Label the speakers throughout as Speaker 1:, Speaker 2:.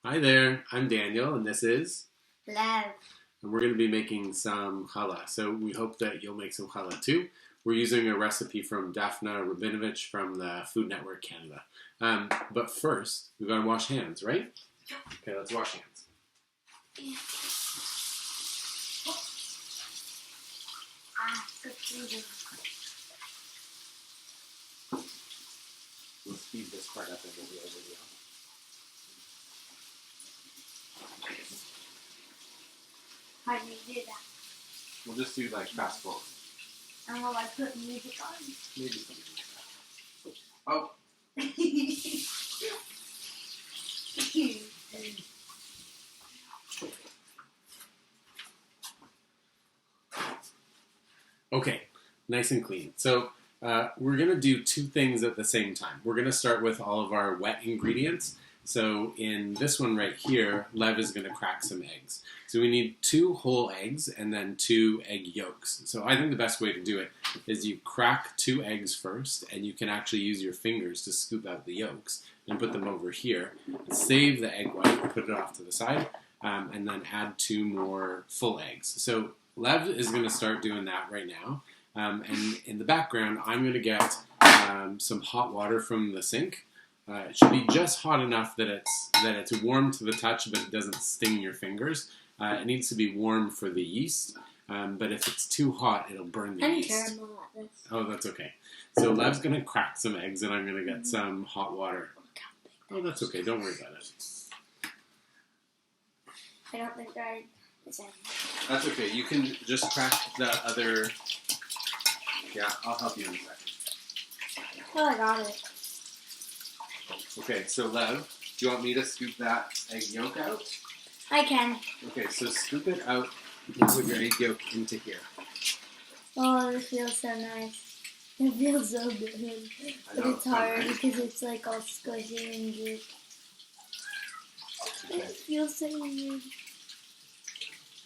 Speaker 1: Hi there, I'm Daniel, and this is,
Speaker 2: Love.
Speaker 1: and we're going to be making some challah. So we hope that you'll make some challah too. We're using a recipe from Daphna Rabinovich from the Food Network Canada. But first, we've got to wash hands, right? Okay, let's wash hands. We'll speed this part up in the real video.
Speaker 2: How do you do that?
Speaker 1: We'll just do like fast forward.
Speaker 2: And will I put music on?
Speaker 1: Maybe something like that. Oh. Okay, nice and clean. So we're going to do two things at the same time. We're going to start with all of our wet ingredients. So in this one right here, Lev is going to crack some eggs. So we need 2 whole eggs and then 2 egg yolks. So I think the best way to do it is you crack 2 eggs first, and you can actually use your fingers to scoop out the yolks and put them over here. Save the egg white, put it off to the side, and then add 2 more full eggs. So Lev is going to start doing that right now. And in the background, I'm going to get some hot water from the sink. It should be just hot enough that it's warm to the touch, but it doesn't sting your fingers. It needs to be warm for the yeast, but if it's too hot, it'll burn the yeast.
Speaker 2: I'm terrible at this.
Speaker 1: Oh, that's okay. So Lev's going to crack some eggs, and I'm going to get some hot water. Oh, that's okay. Don't worry about it.
Speaker 2: I don't think I decided.
Speaker 1: That's okay. You can just crack the other... Yeah, I'll help you in a second.
Speaker 2: Oh, I got it.
Speaker 1: Okay, so Lev, do you want me to scoop that egg yolk out?
Speaker 2: I can.
Speaker 1: Okay, so scoop it out and put your egg yolk into here.
Speaker 2: Oh, this feels so nice. It feels so good. But it's hard because it's like all squishy and good. It feels so weird.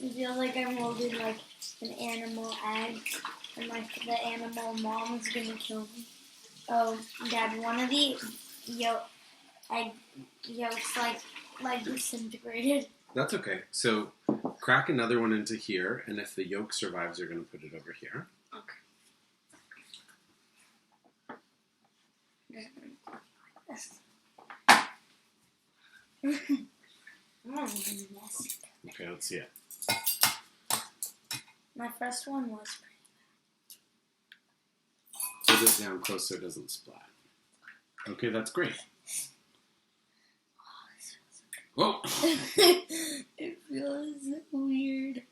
Speaker 2: It feels like I'm holding like an animal egg, and like the animal mom is gonna kill me. Oh, Dad, one of the egg yolks like disintegrated.
Speaker 1: That's okay. So crack another one into here, and if the yolk survives, you're going to put it over here.
Speaker 2: Okay.
Speaker 1: Okay, let's see it.
Speaker 2: My first one was
Speaker 1: Hold it down close so it doesn't splat. Okay, that's great. Whoa!
Speaker 2: It feels weird.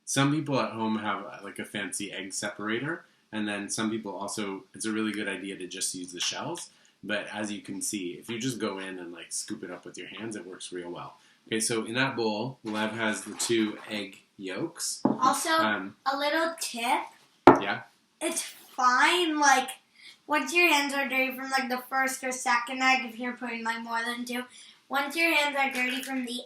Speaker 1: Some people at home have like a fancy egg separator, and then some people also, it's a really good idea to just use the shells. But as you can see, if you just go in and like scoop it up with your hands, it works real well. Okay, so in that bowl, Lev has the 2 egg yolks.
Speaker 2: Also, a little tip.
Speaker 1: Yeah?
Speaker 2: It's fine, like, once your hands are dirty from, like, the first or second egg, if you're putting, like, more than 2, once your hands are dirty from the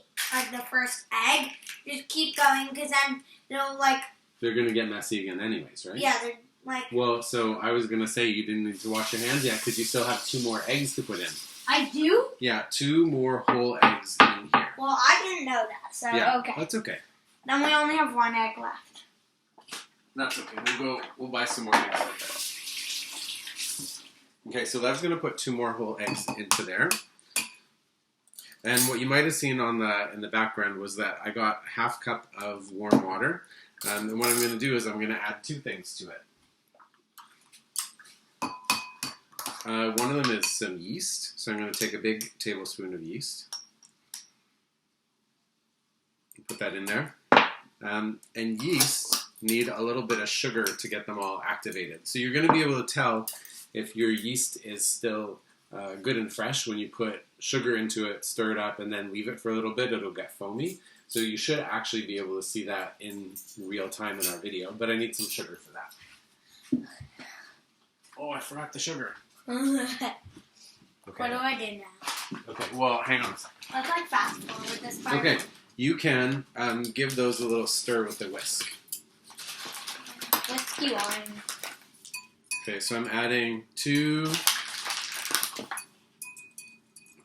Speaker 2: first egg, just keep going, because then they'll, like...
Speaker 1: They're going to get messy again anyways, right?
Speaker 2: Yeah, they're, like...
Speaker 1: Well, so I was going to say you didn't need to wash your hands yet, because you still have 2 more eggs to put in.
Speaker 2: I do?
Speaker 1: Yeah, 2 more whole eggs in here.
Speaker 2: Well, I didn't know that, so
Speaker 1: yeah,
Speaker 2: okay.
Speaker 1: That's okay.
Speaker 2: Then we only have 1 egg left.
Speaker 1: That's okay. We'll buy some more eggs later. Okay, so Lev's going to put 2 more whole eggs into there. And what you might have seen in the background was that I got ½ cup of warm water. And what I'm going to do is I'm going to add 2 things to it. One of them is some yeast. So I'm going to take a big tablespoon of yeast. Put that in there. And yeast need a little bit of sugar to get them all activated. So you're going to be able to tell if your yeast is still good and fresh when you put sugar into it, stir it up, and then leave it for a little bit. It'll get foamy. So you should actually be able to see that in real time in our video, but I need some sugar for that. Oh, I forgot the sugar.
Speaker 2: Okay.
Speaker 1: Okay.
Speaker 2: What do I do now?
Speaker 1: Okay, well, hang on a second.
Speaker 2: Let's like fast forward this part.
Speaker 1: Okay, you can give those a little stir with the whisk.
Speaker 2: Whiskey on.
Speaker 1: Okay, so I'm adding 2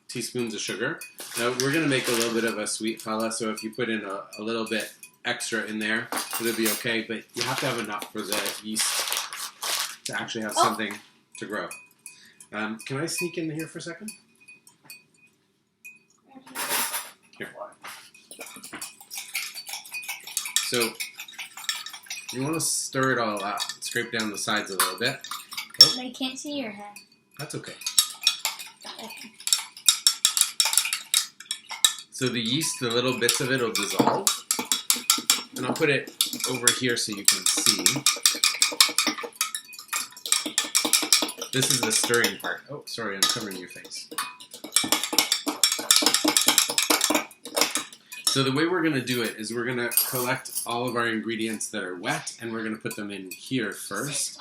Speaker 1: teaspoons of sugar. Now we're going to make a little bit of a sweet challah, so if you put in a little bit extra in there, it'll be okay, but you have to have enough for the yeast to actually have something to grow. Can I sneak in here for a second? Here. So you want to stir it all up. Scrape down the sides a little bit.
Speaker 2: Oh. I can't see your head.
Speaker 1: That's okay. So the yeast, the little bits of it will dissolve. And I'll put it over here so you can see. This is the stirring part. Oh, sorry, I'm covering your face. So the way we're going to do it is we're going to collect all of our ingredients that are wet, and we're going to put them in here first.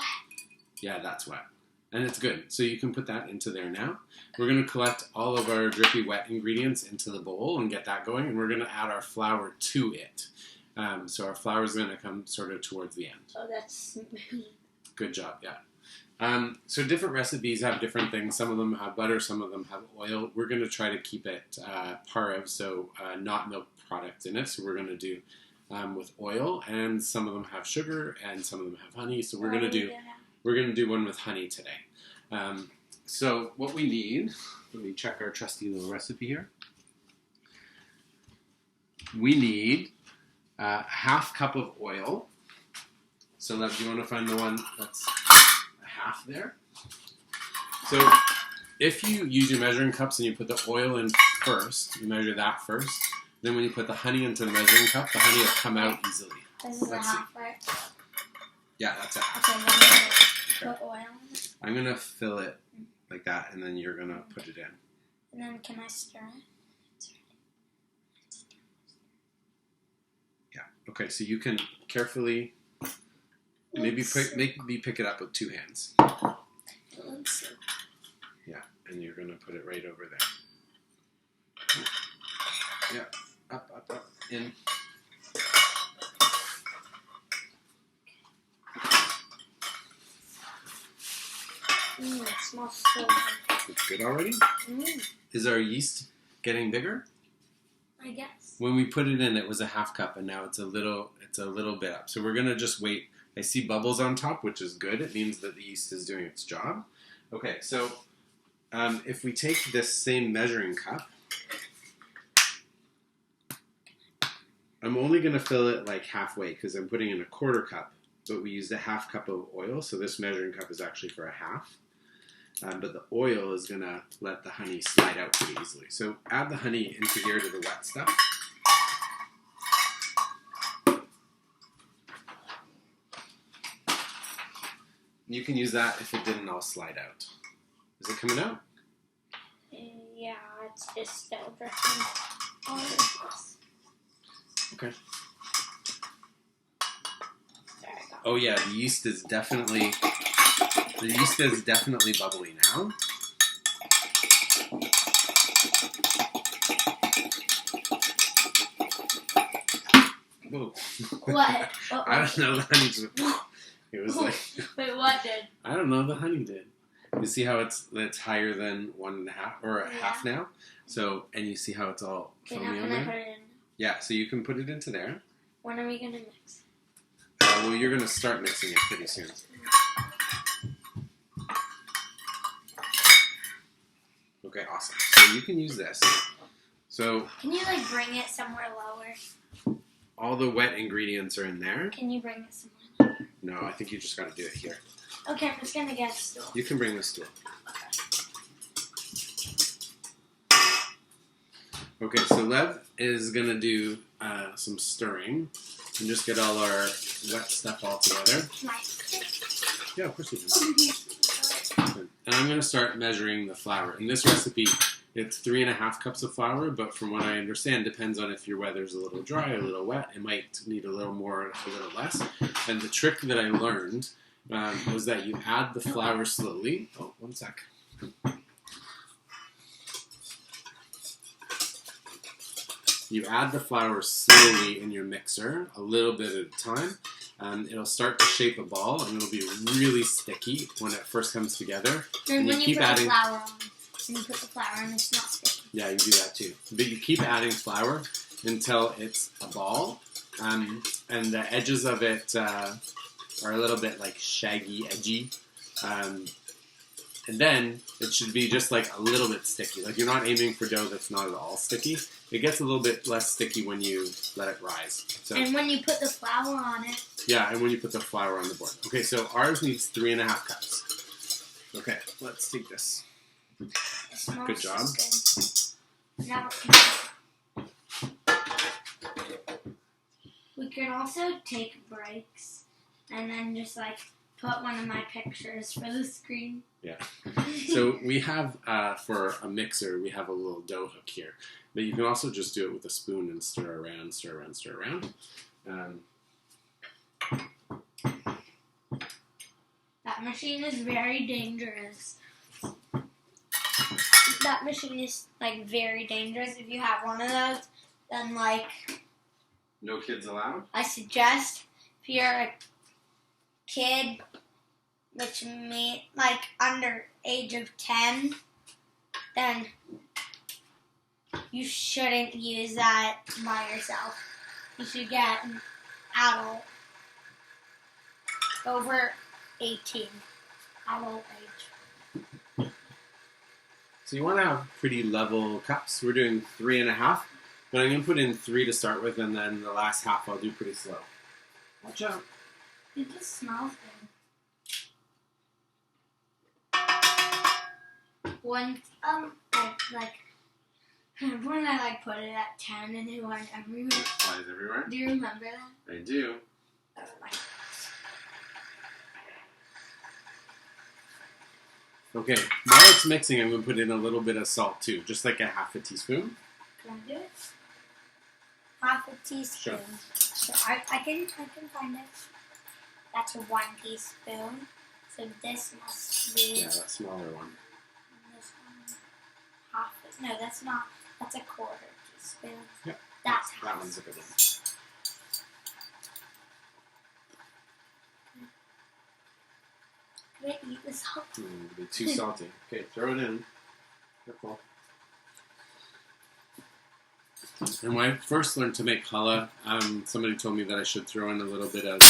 Speaker 1: Yeah, that's wet. And it's good. So you can put that into there now. We're going to collect all of our drippy wet ingredients into the bowl and get that going, and we're going to add our flour to it. So our flour is going to come sort of towards the end.
Speaker 2: Oh, that's smooth.
Speaker 1: Good job, yeah. So different recipes have different things. Some of them have butter, some of them have oil. We're going to try to keep it parev, so not milk products in it. So we're going to do with oil, and some of them have sugar, and some of them have honey. So we're going to do one with honey today. So what we need, let me check our trusty little recipe here. We need a half cup of oil. So Lev, do you want to find the one that's a half there? So if you use your measuring cups and you put the oil in first, you measure that first. Then when you put the honey into the measuring cup, the honey will come out easily.
Speaker 2: This is a half, right?
Speaker 1: Yeah, that's a half.
Speaker 2: Okay, then put oil in it.
Speaker 1: I'm going to fill it like that, and then you're going to put it in.
Speaker 2: And then can I stir it?
Speaker 1: Yeah. Okay, so you can carefully maybe pick it up with two hands. Yeah, and you're going to put it right over there. Yeah, up, in.
Speaker 2: It smells so good.
Speaker 1: It's good already? Is our yeast getting bigger?
Speaker 2: I guess.
Speaker 1: When we put it in, it was a half cup, and now it's a little bit up. So we're going to just wait. I see bubbles on top, which is good. It means that the yeast is doing its job. Okay, so if we take this same measuring cup, I'm only going to fill it like halfway because I'm putting in a quarter cup, but we used a half cup of oil, so this measuring cup is actually for a half. But the oil is going to let the honey slide out pretty easily. So add the honey into here to the wet stuff. You can use that if it didn't all slide out. Is it coming out?
Speaker 2: Yeah, it's just still dripping all over this.
Speaker 1: Okay. Oh yeah, the yeast is definitely bubbly now. Whoa.
Speaker 2: What?
Speaker 1: I don't know, the honey just... It was like...
Speaker 2: Wait, what did?
Speaker 1: I don't know, the honey did. You see how it's higher than 1.5 or a half now? So, and you see how it's all foamy on there? Yeah, so you can put it into there.
Speaker 2: When are we going to mix?
Speaker 1: Well, you're going to start mixing it pretty soon. Okay, awesome. So you can use this. So
Speaker 2: can you like bring it somewhere lower?
Speaker 1: All the wet ingredients are in there.
Speaker 2: Can you bring it somewhere lower?
Speaker 1: No, I think you just got to do it here.
Speaker 2: Okay, I'm just going to get a stool.
Speaker 1: You can bring the stool. Okay, so Lev is going to do some stirring and just get all our wet stuff all together.
Speaker 2: Can I stir?
Speaker 1: Yeah, of course you can. And I'm going to start measuring the flour. In this recipe, it's 3.5 cups of flour, but from what I understand, depends on if your weather's a little dry, a little wet. It might need a little more, a little less. And the trick that I learned was that you add the flour slowly. Oh, one sec. You add the flour slowly in your mixer, a little bit at a time. It'll start to shape a ball, and it'll be really sticky when it first comes together.
Speaker 2: And when you keep adding flour on. and you put the flour and it's not sticky.
Speaker 1: Yeah, you do that too. But you keep adding flour until it's a ball, and the edges of it are a little bit like shaggy, edgy. And then it should be just like a little bit sticky. Like you're not aiming for dough that's not at all sticky. It gets a little bit less sticky when you let it rise. So,
Speaker 2: and when you put the flour on it.
Speaker 1: Yeah, and when you put the flour on the board. Okay, so ours needs 3.5 cups. Okay, let's take this. Good job.
Speaker 2: Good. Now we can also take breaks and then just like put one of my pictures for the screen.
Speaker 1: Yeah. So we have, for a mixer, we have a little dough hook here. But you can also just do it with a spoon and stir around, stir around, stir around.
Speaker 2: That machine is very dangerous. That machine is, like, very dangerous. If you have one of those, then, like...
Speaker 1: No kids allowed?
Speaker 2: I suggest, if you're a kid, which means, like, under age of 10, then you shouldn't use that by yourself. You should get an adult over 18. Adult age.
Speaker 1: So you want to have pretty level cups. We're doing 3.5, but I'm going to put in 3 to start with, and then the last half I'll do pretty slow. Watch out.
Speaker 2: It just smells good. When I put it at 10 and it went everywhere.
Speaker 1: Flies everywhere?
Speaker 2: Do you remember that?
Speaker 1: I do. Okay, while it's mixing, I'm going to put in a little bit of salt too, just like a half a teaspoon.
Speaker 2: Can I do it? Half a teaspoon.
Speaker 1: Sure.
Speaker 2: So I can find it. That's 1 teaspoon. So this must be...
Speaker 1: Yeah, that smaller one.
Speaker 2: This one, half. No, that's not. That's a 1/4 teaspoon.
Speaker 1: Yep.
Speaker 2: That's
Speaker 1: that
Speaker 2: half.
Speaker 1: one's a good one.
Speaker 2: Can I eat this salt?
Speaker 1: It'll be too salty. Okay, throw it in. Careful. And when I first learned to make challah, somebody told me that I should throw in a little bit of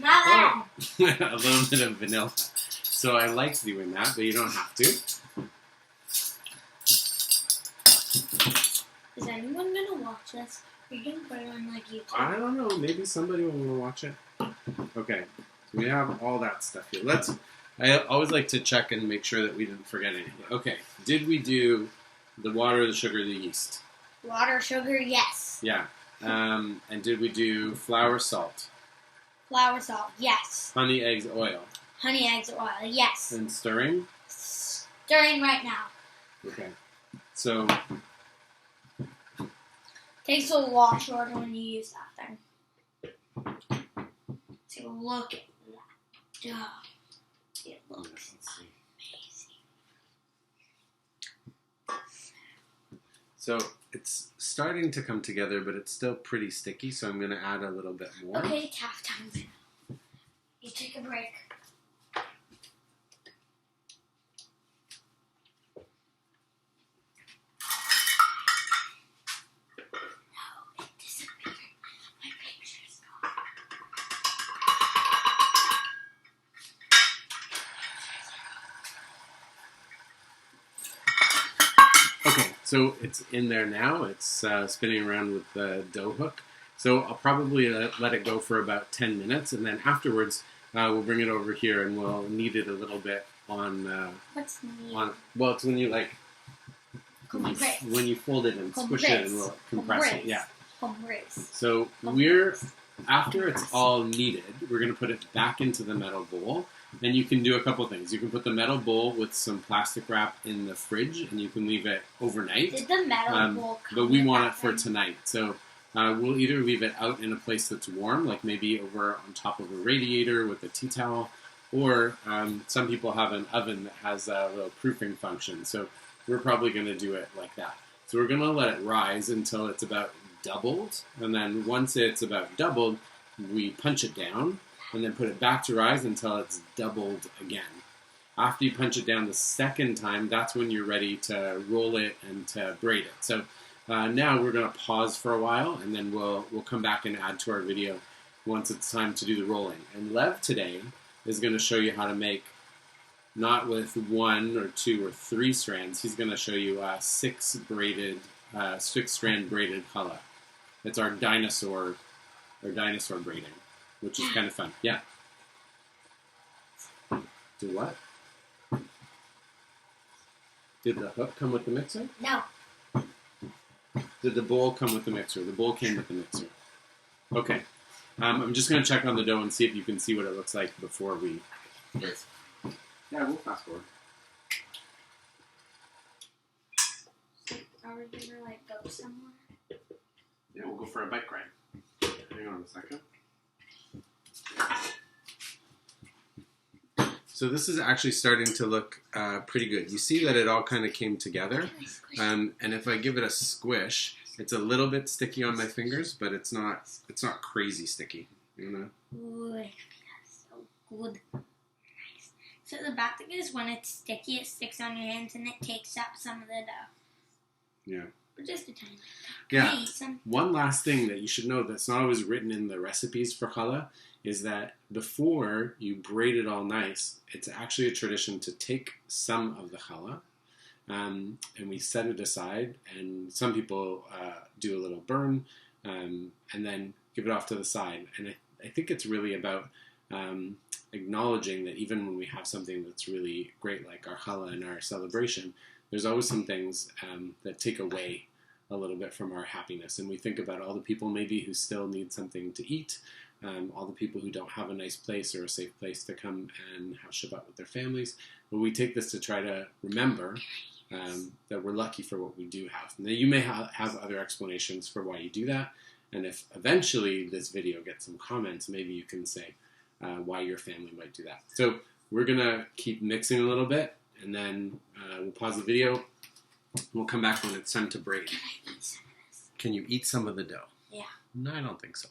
Speaker 2: Not
Speaker 1: a little bit of vanilla. So I like doing that, but you don't have to.
Speaker 2: Is anyone gonna watch this? Are you gonna put it on like YouTube?
Speaker 1: I don't know. Maybe somebody will want to watch it. Okay, so we have all that stuff here. I always like to check and make sure that we didn't forget anything. Okay, did we do the water, the sugar, the yeast?
Speaker 2: Water, sugar, yes.
Speaker 1: Yeah. And did we do flour, salt?
Speaker 2: Flour, salt, yes.
Speaker 1: Honey, eggs, oil?
Speaker 2: Honey, eggs, oil, yes.
Speaker 1: And stirring?
Speaker 2: Stirring right now.
Speaker 1: Okay. So...
Speaker 2: Takes a lot shorter when you use that thing. So look at that dough. It looks amazing.
Speaker 1: So it's starting to come together, but it's still pretty sticky, so I'm going to add a little bit more.
Speaker 2: Okay, half time. You take a break. No, it disappeared. My picture's gone.
Speaker 1: Okay, so it's in there now. It's spinning around with the dough hook. So I'll probably let it go for about 10 minutes, and then afterwards we'll bring it over here and we'll knead it a little bit on...
Speaker 2: What's knead?
Speaker 1: Well, it's when you
Speaker 2: Compress.
Speaker 1: when you fold it and squish it and we'll compress it. Yeah.
Speaker 2: Compress.
Speaker 1: So after it's all kneaded, we're going to put it back into the metal bowl. And you can do a couple things. You can put the metal bowl with some plastic wrap in the fridge, and you can leave it overnight.
Speaker 2: Did the metal bowl come
Speaker 1: But we
Speaker 2: with
Speaker 1: want
Speaker 2: that
Speaker 1: it for
Speaker 2: thing?
Speaker 1: tonight. So we'll either leave it out in a place that's warm, like maybe over on top of a radiator with a tea towel, or some people have an oven that has a little proofing function. So we're probably going to do it like that. So we're going to let it rise until it's about doubled, and then once it's about doubled, we punch it down, and then put it back to rise until it's doubled again. After you punch it down the second time, that's when you're ready to roll it and to braid it. So now we're going to pause for a while, and then we'll come back and add to our video once it's time to do the rolling. And Lev today is going to show you how to make, not with 1 or 2 or 3 strands. He's going to show you 6 strand braided challah. It's our dinosaur braiding, which is kind of fun. Yeah. Do what? Did the hook come with the mixer?
Speaker 2: No.
Speaker 1: Did the bowl come with the mixer? The bowl came with the mixer. Okay. I'm just going to check on the dough and see if you can see what it looks like before we... Yeah, we'll fast forward.
Speaker 2: Are we gonna like go somewhere?
Speaker 1: Yeah, we'll go for a bike ride. Hang on a second. So this is actually starting to look pretty good. You see that it all kind of came together. And if I give it a squish, it's a little bit sticky on my fingers, but it's not crazy sticky. You know?
Speaker 2: Ooh, it feels so good. Nice. So the bad thing is when it's sticky, it sticks on your hands and it takes up some of the dough.
Speaker 1: Yeah.
Speaker 2: But just a tiny bit.
Speaker 1: Yeah.
Speaker 2: Can I eat some?
Speaker 1: One last thing that you should know that's not always written in the recipes for challah is that before you braid it all nice, it's actually a tradition to take some of the challah and we set it aside, and some people do a little burn and then give it off to the side. And I think it's really about acknowledging that even when we have something that's really great, like our challah and our celebration, there's always some things that take away a little bit from our happiness. And we think about all the people maybe who still need something to eat, all the people who don't have a nice place or a safe place to come and have Shabbat with their families. But we take this to try to remember that we're lucky for what we do have. Now, you may have other explanations for why you do that. And if eventually this video gets some comments, maybe you can say why your family might do that. So we're going to keep mixing a little bit, and then we'll pause the video. We'll come back when it's time to braid.
Speaker 2: Can I eat some of this?
Speaker 1: Can you eat some of the dough?
Speaker 2: Yeah.
Speaker 1: No, I don't think so.